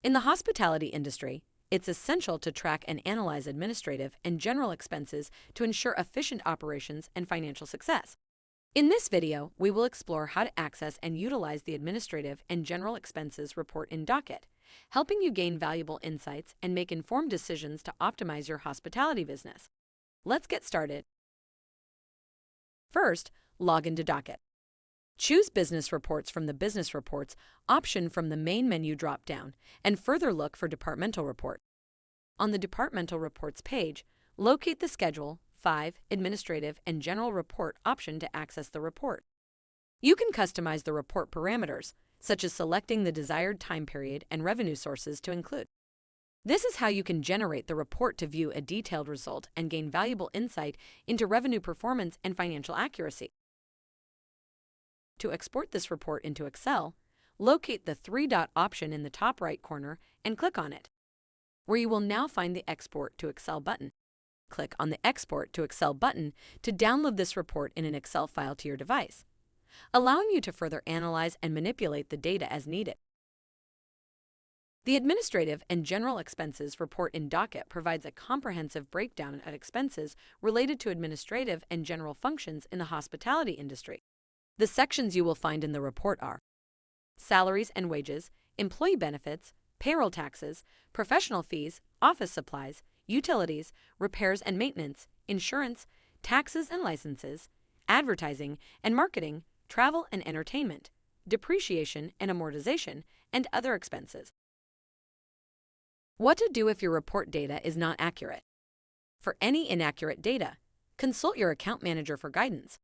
In the hospitality industry, it's essential to track and analyze administrative and general expenses to ensure efficient operations and financial success. In this video, we will explore how to access and utilize the administrative and general expenses report in Docyt, helping you gain valuable insights and make informed decisions to optimize your hospitality business. Let's get started. First, log into Docyt. Choose Business Reports from the Business Reports option from the main menu drop-down, and further look for Departmental Report. On the Departmental Reports page, locate the Schedule 5 Administrative and General Report option to access the report. You can customize the report parameters, such as selecting the desired time period and revenue sources to include. This is how you can generate the report to view a detailed result and gain valuable insight into revenue performance and financial accuracy. To export this report into Excel, locate the three-dot option in the top right corner and click on it, where you will now find the Export to Excel button. Click on the Export to Excel button to download this report in an Excel file to your device, allowing you to further analyze and manipulate the data as needed. The Administrative and General Expenses report in Docyt provides a comprehensive breakdown of expenses related to administrative and general functions in the hospitality industry. The sections you will find in the report are salaries and wages, employee benefits, payroll taxes, professional fees, office supplies, utilities, repairs and maintenance, insurance, taxes and licenses, advertising and marketing, travel and entertainment, depreciation and amortization, and other expenses. What to do if your report data is not accurate? For any inaccurate data, consult your account manager for guidance,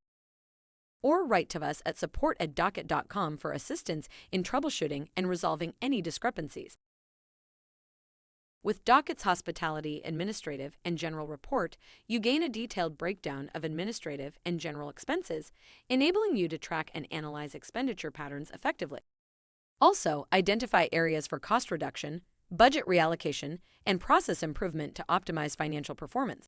or write to us at support@docyt.com for assistance in troubleshooting and resolving any discrepancies. With Docyt's Hospitality Administrative and General Report, you gain a detailed breakdown of administrative and general expenses, enabling you to track and analyze expenditure patterns effectively. Also, identify areas for cost reduction, budget reallocation, and process improvement to optimize financial performance.